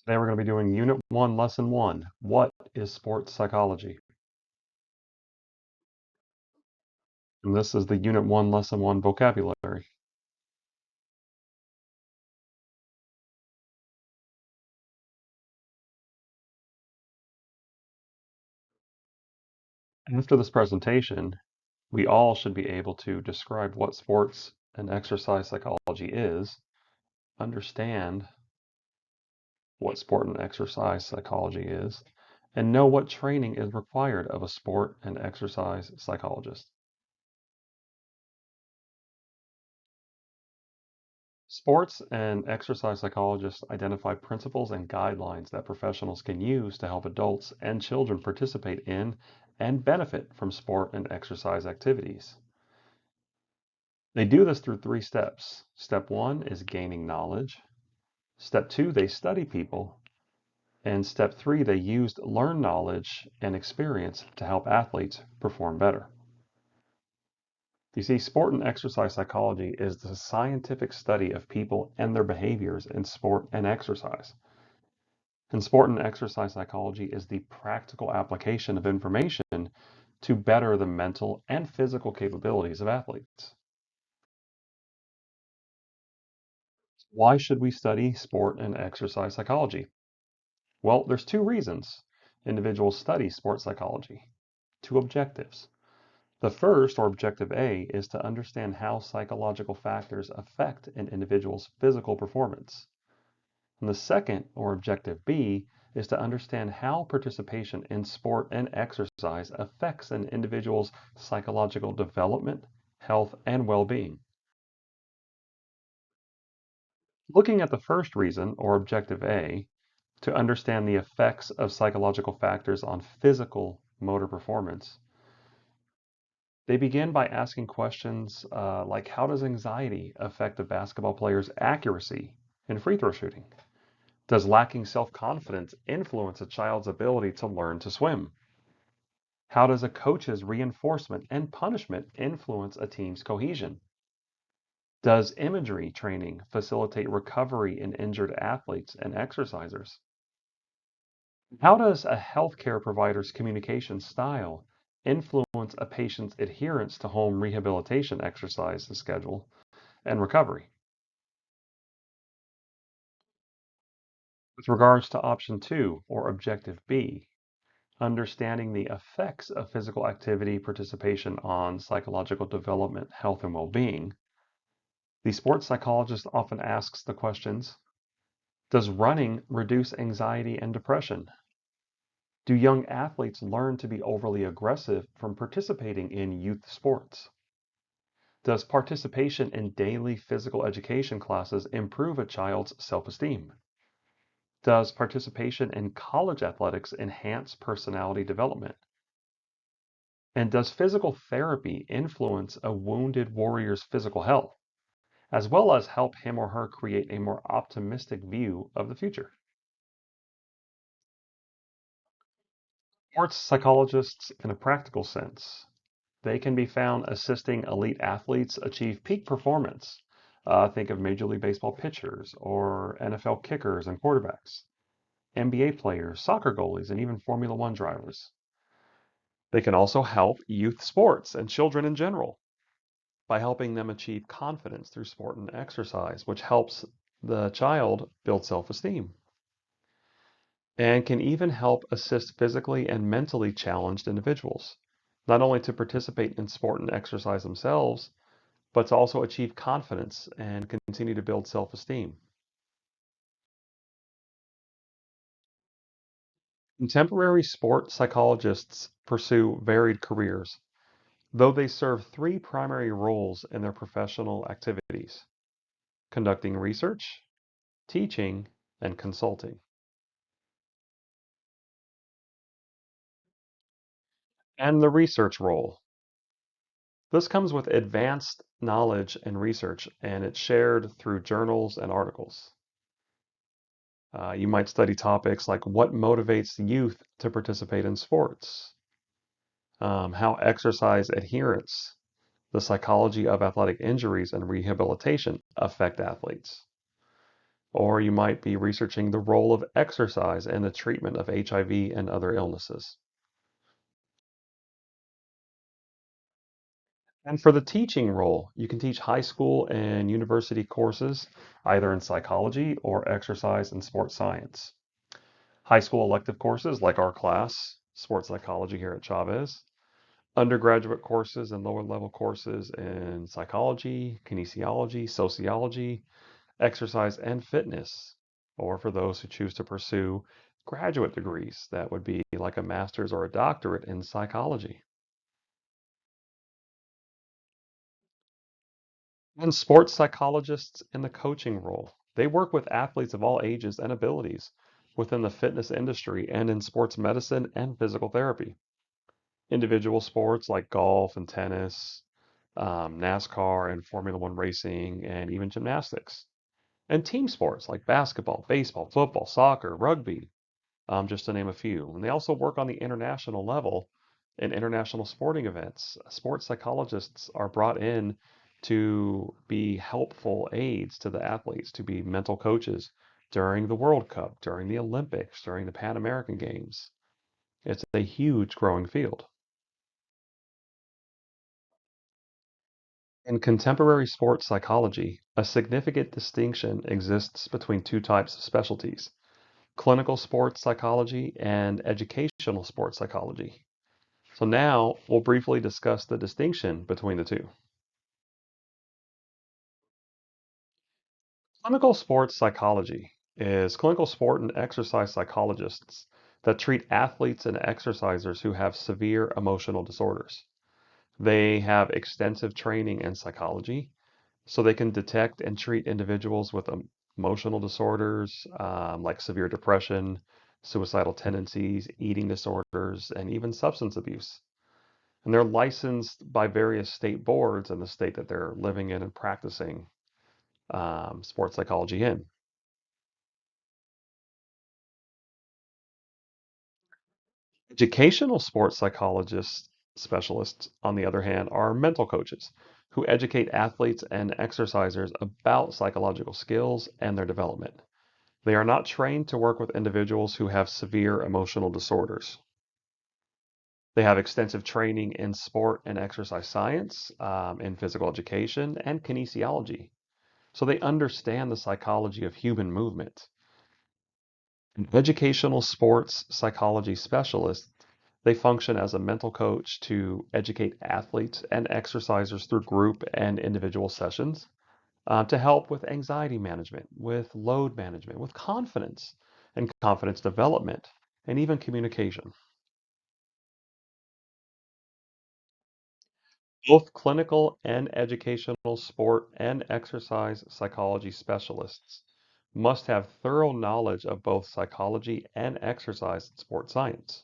Today we're going to be doing Unit 1, Lesson 1. What is sports psychology? And this is the Unit 1, Lesson 1 vocabulary. After this presentation, we all should be able to describe what sports and exercise psychology is, understand what sport and exercise psychology is, and know what training is required of a sport and exercise psychologist. Sports and exercise psychologists identify principles and guidelines that professionals can use to help adults and children participate in and benefit from sport and exercise activities. They do this through 3 steps. Step 1 is gaining knowledge. Step 2, they study people. And step 3, they used learned knowledge and experience to help athletes perform better. You see, sport and exercise psychology is the scientific study of people and their behaviors in sport and exercise. And sport and exercise psychology is the practical application of information to better the mental and physical capabilities of athletes. Why should we study sport and exercise psychology? Well, there's 2 reasons individuals study sports psychology. 2 objectives. The first, or objective A, is to understand how psychological factors affect an individual's physical performance. And the second, or objective B, is to understand how participation in sport and exercise affects an individual's psychological development, health, and well-being. Looking at the first reason, or objective A, to understand the effects of psychological factors on physical motor performance, they begin by asking questions like how does anxiety affect a basketball player's accuracy in free throw shooting? Does lacking self-confidence influence a child's ability to learn to swim? How does a coach's reinforcement and punishment influence a team's cohesion? Does imagery training facilitate recovery in injured athletes and exercisers? How does a healthcare provider's communication style influence a patient's adherence to home rehabilitation exercise schedule and recovery? With regards to option 2, or objective B, understanding the effects of physical activity participation on psychological development, health, and well-being, the sports psychologist often asks the questions, does running reduce anxiety and depression? Do young athletes learn to be overly aggressive from participating in youth sports? Does participation in daily physical education classes improve a child's self-esteem? Does participation in college athletics enhance personality development? And does physical therapy influence a wounded warrior's physical health, as well as help him or her create a more optimistic view of the future? Sports psychologists, in a practical sense, they can be found assisting elite athletes achieve peak performance. Think of Major League Baseball pitchers or NFL kickers and quarterbacks, NBA players, soccer goalies, and even Formula One drivers. They can also help youth sports and children in general by helping them achieve confidence through sport and exercise, which helps the child build self-esteem and can even help assist physically and mentally challenged individuals, not only to participate in sport and exercise themselves, but to also achieve confidence and continue to build self-esteem. Contemporary sport psychologists pursue varied careers, though they serve 3 primary roles in their professional activities: conducting research, teaching, and consulting. And the research role. This comes with advanced knowledge and research, and it's shared through journals and articles. You might study topics like what motivates youth to participate in sports, how exercise adherence, the psychology of athletic injuries and rehabilitation affect athletes, Or you might be researching the role of exercise in the treatment of HIV and other illnesses. And for the teaching role, you can teach high school and university courses either in psychology or exercise and sports science. High school elective courses like our class, sports psychology here at Chavez, undergraduate courses and lower level courses in psychology, kinesiology, sociology, exercise, and fitness. Or for those who choose to pursue graduate degrees, that would be like a master's or a doctorate in psychology. And sports psychologists in the coaching role. They work with athletes of all ages and abilities within the fitness industry and in sports medicine and physical therapy. Individual sports like golf and tennis, NASCAR and Formula One racing, and even gymnastics. And team sports like basketball, baseball, football, soccer, rugby, just to name a few. And they also work on the international level in international sporting events. Sports psychologists are brought in to be helpful aides to the athletes, to be mental coaches during the World Cup, during the Olympics, during the Pan American Games. It's a huge growing field. In contemporary sports psychology, a significant distinction exists between two types of specialties: clinical sports psychology and educational sports psychology. So now we'll briefly discuss the distinction between the two. Clinical sports psychology is clinical sport and exercise psychologists that treat athletes and exercisers who have severe emotional disorders. They have extensive training in psychology, so they can detect and treat individuals with emotional disorders like severe depression, suicidal tendencies, eating disorders, and even substance abuse. And they're licensed by various state boards in the state that they're living in and practicing sports psychology in. Educational sports psychologists specialists, on the other hand, are mental coaches who educate athletes and exercisers about psychological skills and their development. They are not trained to work with individuals who have severe emotional disorders. They have extensive training in sport and exercise science, in physical education, and kinesiology. So they understand the psychology of human movement. An educational sports psychology specialist, they function as a mental coach to educate athletes and exercisers through group and individual sessions to help with anxiety management, with load management, with confidence and confidence development, and even communication. Both clinical and educational sport and exercise psychology specialists must have thorough knowledge of both psychology and exercise and sport science.